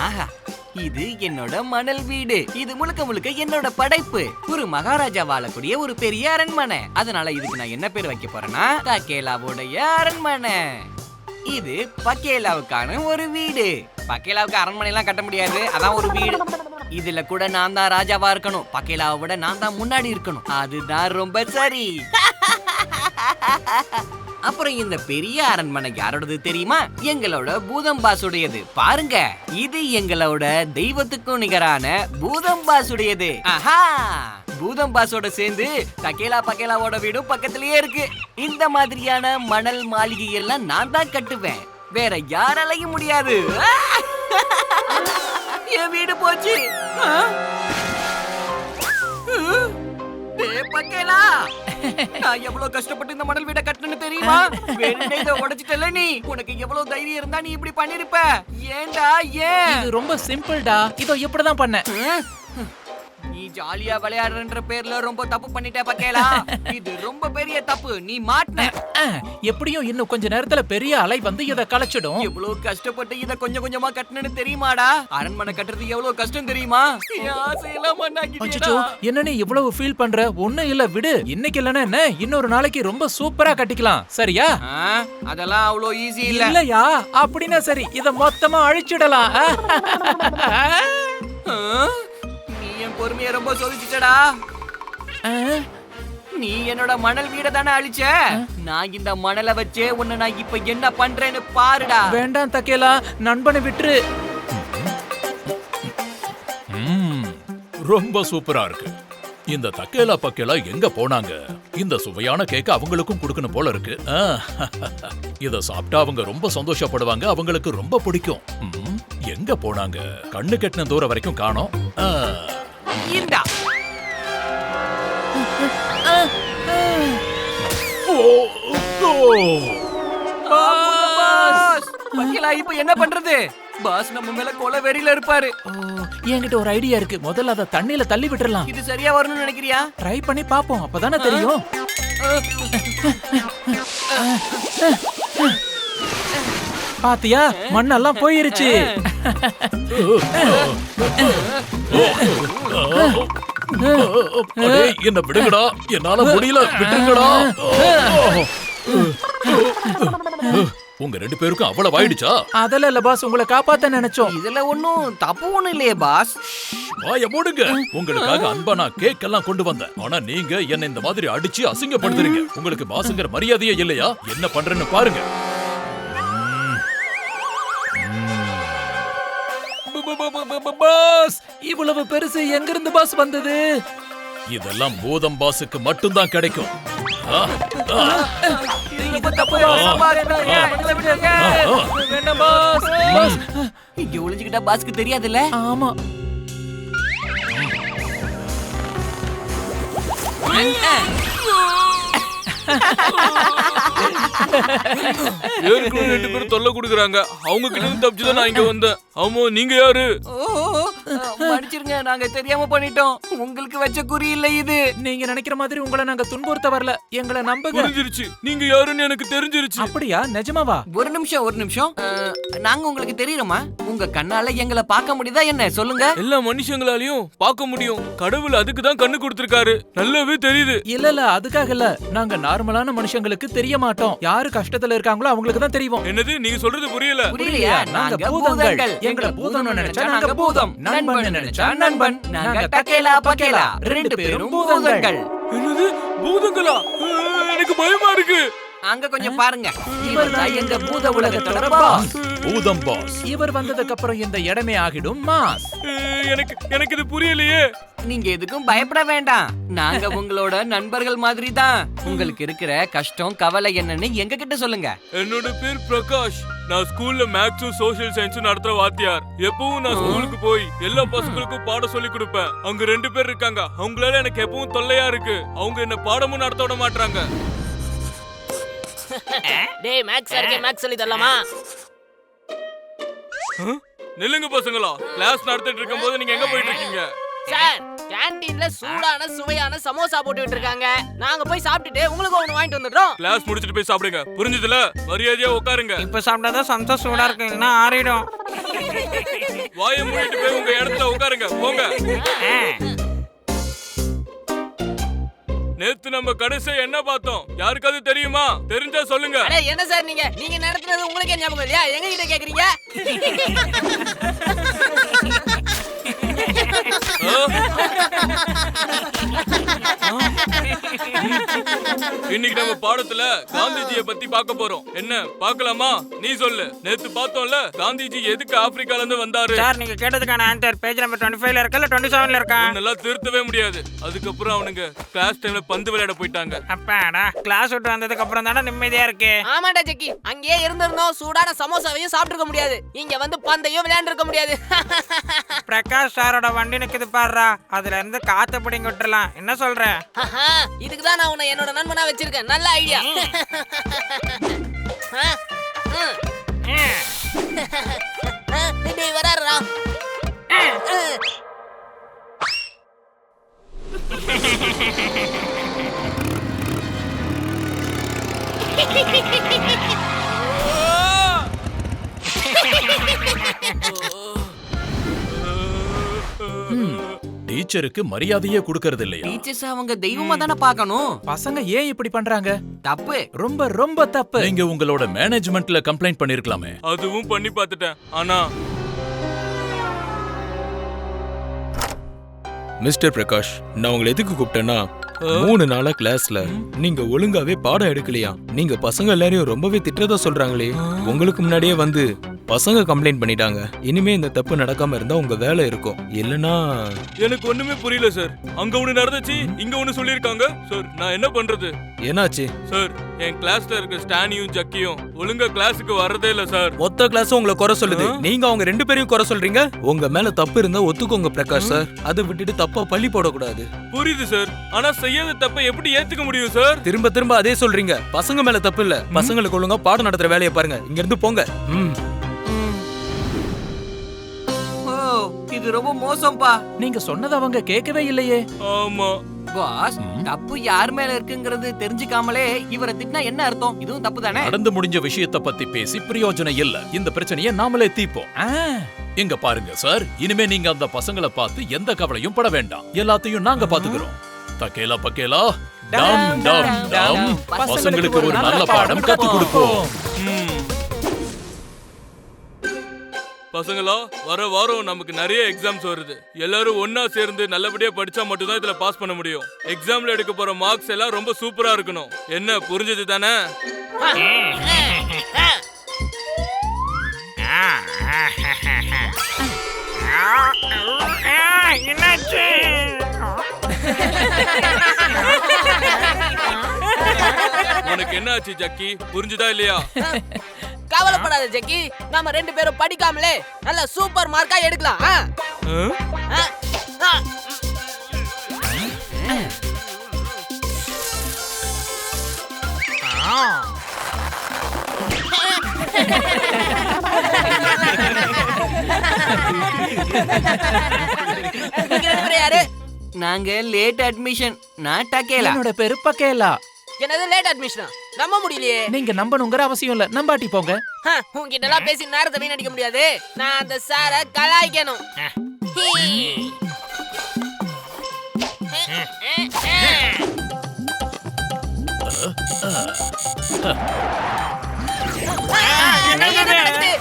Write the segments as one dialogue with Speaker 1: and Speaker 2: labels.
Speaker 1: ஆஹா, இது என்னோட மணல் வீடு. இது முழுக்க முழுக்க என்னோட படைப்பு. ஒரு மகாராஜா வாழக்கூடிய ஒரு பெரிய அரண்மனை. அதனால இதுக்கு நான் என்ன பேர் வைக்க போறேன்னா, தக்கேலாவுடைய அரண்மனை. இது பக்கேலாவுக்கான ஒரு வீடு. பக்கேலாவுக்கு அரண்மனை எல்லாம் கட்ட முடியாது, அதான் ஒரு வீடு. இதுல கூட நான் தான் ராஜாவா இருக்கணும். பக்கேலாவை விட நான் தான் முன்னாடி இருக்கணும். அதுதான் ரொம்ப சரி. அப்புறம் இந்த பெரிய அரண்மனை யாரோடது தெரியுமா? எங்களோட பூதம்பாசுடையது. பாருங்க, இது எங்களோட தெய்வத்துக்கும் நிகரான பூதம்பாசுடையது. ஆஹா, பூதம்பாசோட சேர்ந்து தக்கேலா பக்கேலாவோட வீடும் பக்கத்திலேயே இருக்கு. இந்த மாதிரியான மணல் மாளிகை எல்லாம் நான் தான் கட்டுவேன், வேற யாராலையும் முடியாது. என் வீடு போச்சு. பக்கேலா, நான் எவ்வளவு கஷ்டப்பட்டு இந்த மணல் வீட கட்டணும்னு தெரியுமா? வேணும்னே இதை உடைச்சிட்டல நீ. உனக்கு எவ்வளவு தைரியம் இருந்தா நீ இப்படி பண்ணிருப்ப? ஏன்டா ஏன்?
Speaker 2: இது ரொம்ப சிம்பிள்டா. இதோ இப்படிதான் பண்ண.
Speaker 1: நீ ஜாலியா விளையாடுறன்ற பேர்ல ரொம்ப தப்பு பண்ணிட்ட பக்கேலா. இது ரொம்ப பெரிய தப்பு. நீ மாட்ன.
Speaker 2: எப்படியும் இன்னும் கொஞ்ச நேரத்துல பெரிய அலை வந்து இத கலச்சிடும்.
Speaker 1: எவ்வளவு கஷ்டப்பட்டு இத கொஞ்சம் கொஞ்சமா கட்டணும்னு தெரியுமாடா? அரண்மனை கட்டுறது எவ்வளவு கஷ்டம் தெரியுமா? ஆசையெல்லாம்
Speaker 2: அச்சச்சோ, என்ன நீ இவ்வளவு ஃபீல் பண்ற? ஒண்ணும் இல்ல, விடு. இன்னைக்கு இல்லனா என்ன, இன்னொரு நாளைக்கு ரொம்ப சூப்பரா கட்டிக்கலாம், சரியா?
Speaker 1: அதெல்லாம் அவ்வளவு ஈஸி இல்ல.
Speaker 2: இல்லையா? அப்படின்னா சரி, இத மொத்தமா அழிச்சிடலாம்.
Speaker 1: பொறுமையை ரொம்ப சோதிச்சுட்டடா. நீ என்னோட மணல் வீட தானே அழிச்ச. நான் இந்த மணலை வச்சு உன்னை நான் இப்ப என்ன பண்றேன்னு பாருடா.
Speaker 2: வேண்டாம் தக்கேலா, நண்பனை விட்டுரு.
Speaker 3: ரொம்ப சூப்பரா இருக்கு. இந்த தக்கேலா பக்கேலா எங்க போனாங்க? இந்த சுவையான கேக்க அவங்களுக்கும் கொடுக்கணும் போல இருக்கு. இத சாப்பிட்டா அவங்க ரொம்ப சந்தோஷப்படுவாங்க, அவங்களுக்கு ரொம்ப பிடிக்கும். எங்க போனாங்க? கண்ணு கெட்டின தூரம் வரைக்கும் காணோம்.
Speaker 1: இந்தா. பக்கேலா, இப்ப என்ன பண்றது? பாஸ் நம்ம மேல கொலை வெறியில இருப்பாரு.
Speaker 2: என்கிட்ட ஒரு ஐடியா இருக்கு. முதல்ல அத தண்ணியில தள்ளி விட்டுறலாம்.
Speaker 1: இது சரியா வரணும்னு நினைக்கிறியா?
Speaker 2: ட்ரை பண்ணி பாப்போம், அப்பதானே தெரியும். பாத்தியா, மண்ணெல்லாம் போயிருச்சு.
Speaker 3: என்ன விடுங்கடா, என்னால முடியல, விட்டுருங்கடா. உங்க ரெண்டு பேருக்கும் அவ்வளவு ஆயிடுச்சா?
Speaker 2: அதெல்லாம் இல்ல பாஸ், உங்களை காப்பாத்த நினைச்சோம்.
Speaker 1: இதுல ஒண்ணும் தப்பு ஒண்ணும் இல்லையே பாஸ்.
Speaker 3: வாய மூடுங்க. உங்களுக்காக அன்பா நான் கேக் எல்லாம் கொண்டு வந்தேன். ஆனா நீங்க என்ன இந்த மாதிரி அடிச்சு அசிங்கப்படுத்துறீங்க. உங்களுக்கு பாசுங்கிற மரியாதையே இல்லையா? என்ன பண்றேன்னு பாருங்க.
Speaker 2: பாஸ், இவ்வளவு பெருசு எங்க இருந்து பாஸ் வந்தது?
Speaker 3: இதெல்லாம் பூதம் பாஸுக்கு மட்டும்தான் கிடைக்கும்.
Speaker 1: இங்க ஒளிஞ்சுக்கிட்டா பாஸ்க்கு தெரியாதுல்ல?
Speaker 2: ஆமா.
Speaker 4: ஏற்கனவே ரெண்டு பேரும் தொல்லை கொடுக்குறாங்க. அவங்க கிட்ட இருந்து தப்பிச்சுதான் நான் இங்க வந்தேன். ஆமா, நீங்க யாரு?
Speaker 1: மன்னிச்சிருங்க, நாங்க தெரியாம பண்ணிட்டோம். உங்களுக்கு வச்ச குறி இல்ல இது.
Speaker 2: நீங்க நினைக்கிற மாதிரி உங்களை நாங்க துன்புறுத்த வரல, எங்களை நம்புங்க.
Speaker 4: புரிஞ்சிருச்சு, நீங்க யாருன்னு எனக்கு தெரிஞ்சிருச்சு.
Speaker 2: அப்படியா? நிஜமாவா?
Speaker 1: ஒரு நிமிஷம். நாங்க உங்களுக்கு தெரியுமா? உங்க கண்ணால எங்களை பார்க்க முடியுதா என்ன? சொல்லுங்க.
Speaker 4: எல்லா மனுஷங்களாலையும் பார்க்க முடியும். கடவுள் அதுக்கு தான் கண்ணு கொடுத்திருக்காரு. நல்லாவே தெரியுது.
Speaker 2: இல்ல, அதுக்காக இல்ல. நாங்க நார்மலான மனுஷங்களுக்கு தெரிய மாட்டோம். யாரு கஷ்டத்துல இருக்காங்களோ அவங்களுக்கு தான் தெரியும்.
Speaker 4: என்னது, நீங்க சொல்றது புரியல?
Speaker 1: புரியலையா? நாங்க பூதங்கள். எங்களை பூதம்னு நினைச்சா நாங்க பூதம், நண்பன் நினைச்சா நண்பன். நாங்க தக்கேலா பக்கேலா, ரெண்டு பேரும் பூதங்கள்.
Speaker 4: என்னது, பூதங்களா? எனக்கு பயமா இருக்கு.
Speaker 1: அங்க கொஞ்சம் பாருங்க. இவர் தான் எங்க பூத உலகத்தோட பாஸ்.
Speaker 3: பூதம் பாஸ்.
Speaker 2: இவர் வந்ததுக்கு அப்புறம் இந்த இடமே ஆகிடும் மாஸ்.
Speaker 4: எனக்கு இது புரியலையே.
Speaker 1: நீங்க எதுக்கும் பயப்பட வேண்டாம். நாங்க உங்களோட நண்பர்கள் மாதிரி தான். உங்களுக்கு இருக்கிற கஷ்டம் கவலை என்னன்னு எங்க கிட்ட சொல்லுங்க.
Speaker 4: என்னோட பேர் பிரகாஷ். நான் ஸ்கூல்ல மேக்ஸும் சோசியல் சயின்ஸும் நடத்துற வாத்தியார். எப்பவும் நான் ஸ்கூலுக்கு போய் எல்லா பசங்களுக்கும் பாடம் சொல்லி கொடுப்பேன். அங்க ரெண்டு பேர் இருக்காங்க. அவங்களால எனக்கு எப்பவும் தொல்லையா இருக்கு. அவங்க என்ன பாடமும் நடத்த விட மாட்டாங்க.
Speaker 5: டேய் மேக்ஸ் சாருக்கு மேக்ஸ் சொல்லி தரலாமா?
Speaker 4: நில்லுங்க பசங்களா, கிளாஸ் நடத்திட்டு இருக்கும்போது நீங்க எங்க போயிட்டு இருக்கீங்க?
Speaker 5: சார் கேண்டீன்ல சூடான சுவையான சமோசா போட்டுட்டு இருக்காங்க. நாங்க போய் சாப்பிட்டுட்டு உங்களுக்கு ஒண்ணு வாங்கிட்டு வந்துடுறோம்.
Speaker 4: கிளாஸ் முடிச்சிட்டு போய் சாப்பிடுங்க. புரிஞ்சதுல? மரியாதையா உட்காருங்க.
Speaker 6: இப்ப சாப்பிட்டாதான் சமோசா சூடா இருக்கு, இல்லைன்னா ஆறிடும்.
Speaker 4: வாயை மூடிட்டு போய் உங்க இடத்துல உட்காருங்க. போங்க. நேத்து நம்ம கடைசியா என்ன பார்த்தோம்? யாருக்காவது தெரியுமா? தெரிஞ்சா சொல்லுங்க.
Speaker 5: அடே என்ன சார் நீங்க நடத்துனது உங்களுக்கே ஞாபகம் இல்லையா? எங்க கிட்ட கேக்குறீங்க?
Speaker 4: இன்னைக்கு நம்ம பாடத்துல காந்திஜியை பத்தி பார்க்க போறோம். என்ன பார்க்கலாமா? நீ சொல்லு. நேத்து பார்த்தோம்ல, காந்திஜி எதுக்கு ஆப்பிரிக்கால இருந்து வந்தாரு?
Speaker 6: சார் நீங்க கேட்டதுக்கான ஆன்சர் பேஜ் நம்பர் 25ல இருக்கா இல்ல 27ல இருக்கா?
Speaker 4: நல்லா திருத்தவே முடியாது. அதுக்கப்புறம் அவனுங்க கிளாஸ் டைம்ல பந்து விளையாட போயிட்டாங்க.
Speaker 6: அப்பாடா, கிளாஸ் விட்டு வந்ததுக்கு அப்புறம் தானே நிம்மதியா இருக்கு.
Speaker 5: ஆமாடா ஜக்கி, அங்கேயே இருந்திருந்தோம் சூடான சமோசாவையும் சாப்பிட்டுருக்க முடியாது. இங்க வந்து பந்தையும் விளையாண்டு இருக்க முடியாது.
Speaker 6: பிரகாஷ் சாரோட வண்டி நிக்குது பாருடா, அதுல இருந்து காத்து பிடிங்க விட்டுறலாம். என்ன சொல்ற?
Speaker 5: இதுக்கு தான் நான் உன்னை என்னோட நண்பனா வச்சிருக்கேன். நல்ல ஐடியா. டேய் வராருடா.
Speaker 3: டீச்சருக்கு மரியாதையே கொடுக்கறது இல்லையா?
Speaker 1: டீச்சர்ஸ் அவங்க தெய்வமா தானே பார்க்கணும்.
Speaker 2: பசங்க ஏன் இப்படி பண்றாங்க?
Speaker 1: தப்பு.
Speaker 2: ரொம்ப ரொம்ப தப்பு.
Speaker 3: நீங்க உங்களோட மேனேஜ்மெண்ட்ல கம்ப்ளைண்ட் பண்ணிருக்கலாமே.
Speaker 4: அதுவும் பண்ணி பார்த்துட்டேன். ஆனா
Speaker 7: மிஸ்டர் பிரகாஷ், நான் உங்களை எதுக்கு கூப்பிட்டேன்னா 3 நாளா கிளாஸ்ல நீங்க ஒழுங்காவே பாடம் எடுக்கலையா? நீங்க பசங்க எல்லாரையும் ரொம்பவே திட்டுறதா சொல்றாங்களே. உங்களுக்கு முன்னாடியே வந்து பசங்க கம்ப்ளைண்ட் பண்ணிட்டாங்க. இனிமே இந்த தப்பு நடக்காம இருந்தா உங்க வேலை இருக்கும். இல்லனா
Speaker 4: எனக்கு ஒண்ணுமே புரியல சார். அங்க ஒண்ணு நடந்துச்சு, இங்க ஒண்ணு சொல்லிருக்காங்க. சார் நான் என்ன பண்றது?
Speaker 7: என்னாச்சு?
Speaker 4: சார் என் கிளாஸ்ல இருக்க ஸ்டானியும் ஜக்கியும் ஒழுங்கா கிளாஸுக்கு வரதே இல்ல சார்.
Speaker 7: மொத்த கிளாஸும் உங்களை குறை சொல்லுது. நீங்க அவங்க 2 பேரையும் குறை சொல்றீங்க. உங்க மேல தப்பு இருந்தா ஒத்துக்கோங்க பிரகாஷ் சார். அதை விட்டுட்டு தப்பா பழி போடக்கூடாது.
Speaker 4: புரியுது சார். ஆனா செய்யாத தப்பை எப்படி ஏத்துக்க முடியும் சார்?
Speaker 7: திரும்ப திரும்ப அதே சொல்றீங்க. பசங்க மேல தப்பு இல்ல. பசங்களுக்கு ஒழுங்கா பாடம் நடத்துற வேலையை பாருங்க. இங்க இருந்து போங்க.
Speaker 1: இது ரொம்ப மோசம்பா.
Speaker 2: நீங்க சொன்னது அவங்க கேட்கவே இல்லையே.
Speaker 4: ஆமா
Speaker 1: பாஸ், தப்பு யார் மேல இருக்குங்கிறது தெரிஞ்சுக்காமலே இவரை திட்டினா என்ன அர்த்தம்? இதுவும் தப்பு தானே.
Speaker 3: நடந்து முடிஞ்ச விஷயத்தை பத்தி பேசி பிரயோஜனம் இல்ல. இந்த பிரச்சனையை நாமளே தீர்ப்போம். எங்க பாருங்க சார், இனிமே நீங்க அந்த பசங்களை பார்த்து எந்த கவலையும் பட வேண்டாம். எல்லாத்தையும் நாங்க பாத்துக்கிறோம். தக்கேலா பக்கேலா டம் டம் டம். பசங்களுக்கு ஒரு நல்ல பாடம் கத்து கொடுப்போம்.
Speaker 4: பசங்களா, வர வாரம் நமக்கு நிறைய எக்ஸாம்ஸ் வருது. எல்லாரும் ஒன்னா சேர்ந்து நல்லபடியா படிச்சா மட்டும்தான் இதுல பாஸ் பண்ண முடியும். எக்ஸாம்ல எடுக்க போற மார்க்ஸ் எல்லாம் ரொம்ப சூப்பரா இருக்கணும். என்ன புரிஞ்சது தானே?
Speaker 6: என்னாச்சு?
Speaker 4: உனக்கு என்ன ஆச்சு ஜக்கி? புரிஞ்சுதா இல்லையா?
Speaker 5: கவலைப்படாத ஜக்கி, நாம 2 பேரும் படிக்காமலே நல்ல சூப்பர் மார்க்கா எடுக்கலாம். யாரு?
Speaker 1: நாங்க லேட் அட்மிஷன். நான் டக்கேலா.
Speaker 2: என்னோட பேரு பக்கேலா.
Speaker 5: என்னது லேட் அட்மிஷனா? நம்ப முடியலையே.
Speaker 2: நீங்க நம்பணுங்கிற அவசியம் இல்ல. நம்பாட்டி போங்க.
Speaker 5: உன்கிட்ட எல்லாம் பேசி நேரத்தை வீணடிக்க முடியாது. நான் அந்த சாரை கலாய்க்கணும். என்ன நடக்குது?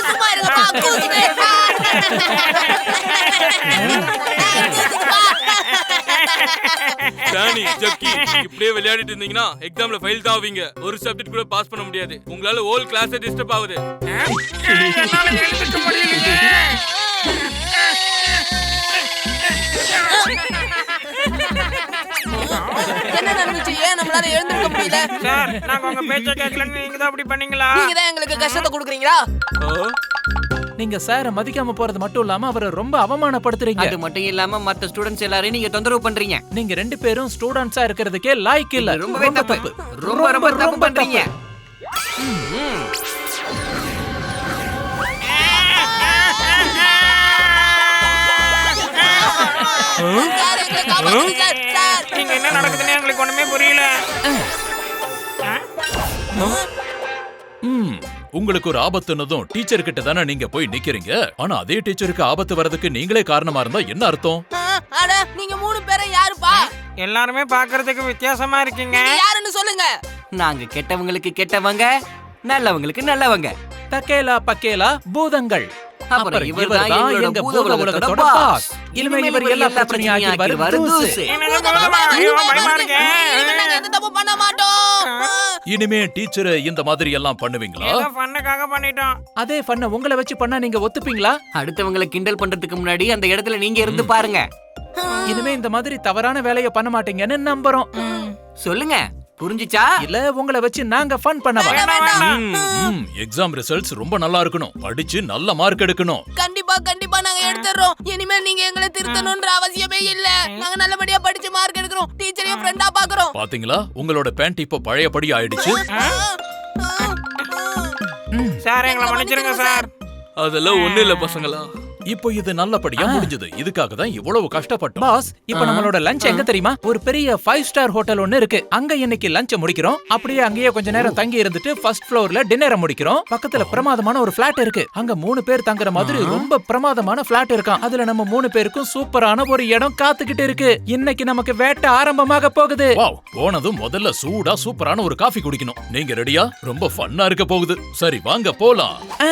Speaker 5: சும்மா இருங்கப்பா, கூசுது.
Speaker 4: சானி, ஜக்கி, இப்படியே விளையாடிட்டு இருந்தீங்கன்னா எக்ஸாம்ல ஃபெயில் தான் ஆவீங்க. ஒரு சப்ஜெக்ட் கூட பாஸ் பண்ண முடியாது. உங்களால ஹோல் கிளாஸே டிஸ்டர்ப் ஆகுது.
Speaker 6: என்னால எழுந்துக்க முடியலையே.
Speaker 5: என்ன நடந்துச்சு? ஏன் நம்மளால எழுந்திருக்க முடியல?
Speaker 6: சார், நாங்க உங்க பேச்ச கேட்கலன்னு நீங்க தான் அப்படி பண்ணீங்களா?
Speaker 5: நீங்க தான் எங்களுக்கு கஷ்டத்தை கொடுக்குறீங்களா?
Speaker 2: நீங்க சார மதிக்காம போறது மட்டும் இல்லாம அவரை ரொம்ப அவமானப்படுத்துறீங்க.
Speaker 1: அது மட்டும் இல்லாம மத்த ஸ்டூடண்ட்ஸ் எல்லாரையும் நீங்க தொந்தரவு பண்றீங்க.
Speaker 2: நீங்க 2 பேரும் ஸ்டூடண்ட்ஸா இருக்கிறதுக்கே லாய்க்கு இல்ல.
Speaker 1: ரொம்பவே தப்பு. ரொம்ப தப்பு பண்றீங்க.
Speaker 5: சார், எங்களை காப்பாத்துங்க சார், சார்.
Speaker 6: இங்க என்ன நடக்குதுன்னு எங்களுக்கு ஒண்ணுமே புரியல.
Speaker 3: உங்களுக்கு ஒரு ஆபத்துனதும் டீச்சர் கிட்ட தானே நீங்க போய் நிக்கிறீங்க. ஆனா அதே டீச்சருக்கு ஆபத்து வரதுக்கு நீங்களே காரணமா இருந்தா என்ன அர்த்தம்?
Speaker 5: அட, நீங்க 3 பேரும் யாருப்பா?
Speaker 6: எல்லாருமே பாக்குறதுக்கு வித்தியாசமா இருக்கீங்க.
Speaker 5: நீங்க யாருன்னு சொல்லுங்க.
Speaker 1: நாங்க கெட்டவங்களுக்கு கெட்டவங்க, நல்லவங்களுக்கு நல்லவங்க.
Speaker 2: தக்கேலா பக்கேலா பூதங்கள்.
Speaker 1: அப்புறம் இவர்தான்
Speaker 2: எங்க
Speaker 1: எங்களோட
Speaker 2: பூத உலகத்தோட பாஸ். இனிமே இவர் எல்லா பிரச்சனையும் ஆக்கி வர தூசு.
Speaker 6: எனக்கு போதுமா? ஐயோ, பயமா இருக்கே.
Speaker 5: இனிமே நாங்க எந்த தப்பு பண்ண மாட்டோம்.
Speaker 3: இனிமே டீச்சர் இந்த மாதிரி எல்லாம் பண்ணுவீங்களா?
Speaker 6: ஏதோ ஃபன்னுக்காக பண்ணிட்டோம்.
Speaker 2: அதே பண்ண உங்களை வச்சு பண்ணா நீங்க ஒத்துப்பீங்களா?
Speaker 1: அடுத்தவங்களை கிண்டல் பண்றதுக்கு முன்னாடி அந்த இடத்துல நீங்க இருந்து பாருங்க.
Speaker 2: இனிமே இந்த மாதிரி தவறான வேலையை பண்ண மாட்டீங்கன்னு நம்புறோம்.
Speaker 1: சொல்லுங்க, புரிஞ்சுச்சா?
Speaker 2: இல்ல உங்களை வச்சு நாங்க ஃபன் பண்ணவா?
Speaker 3: எக்ஸாம் ரிசல்ட்ஸ் ரொம்ப நல்லா இருக்கணும். படிச்சு நல்ல மார்க் எடுக்கணும்.
Speaker 5: கண்டிப்பா நாங்க எடுத்துறோம். இனிமே நீங்க எங்களை திருத்தணும்ன்ற அவசியமே இல்ல. நாங்க நல்லபடியா படிச்சு மார்க் எடுக்கிறோம். டீச்சரையும் ஃப்ரெண்டா பாக்குறோம்.
Speaker 3: பாத்தீங்களா, உங்களோட பேண்ட் இப்போ பழையபடி ஆயிடுச்சு.
Speaker 6: சார், எங்களை மன்னிச்சிருங்க சார்.
Speaker 4: அதெல்லாம் ஒண்ணு இல்ல பசங்களா.
Speaker 3: இப்போ இது நல்லபடியா முடிஞ்சது. இதுக்காக தான் இவ்வளவு கஷ்டப்பட்டோம்.
Speaker 2: பாஸ், இப்போ நம்மளோட லஞ்ச் எங்க தெரியுமா? ஒரு பெரிய 5 ஸ்டார் ஹோட்டல் ஒன்னு இருக்கு. அங்க இன்னைக்கு லஞ்ச் முடிக்கிறோம். அப்படியே அங்கேயே கொஞ்ச நேரம் தங்கி இருந்துட்டு ஃபர்ஸ்ட் ஃப்ளோர்ல டின்னரை முடிக்கிறோம். பக்கத்துல பிரமாதமான ஒரு ஃபிளாட் இருக்கு. அங்க 3 பேர் தங்குற மாதிரி ரொம்ப பிரமாதமான ஃபிளாட் இருக்காம். அதுல நம்ம 3 பேருக்கும் சூப்பரான ஒரு இடம் காத்துக்கிட்டு இருக்கு. இன்னைக்கு நமக்கு வேட்டை ஆரம்பமாக போகுது.
Speaker 3: வாவ், போனதும் முதல்ல சூடா சூப்பரான ஒரு காஃபி குடிக்கணும். நீங்க ரெடியா? ரொம்ப ஃபன்னா இருக்க போகுது. சரி, வாங்க போலாம்.
Speaker 1: ஆ.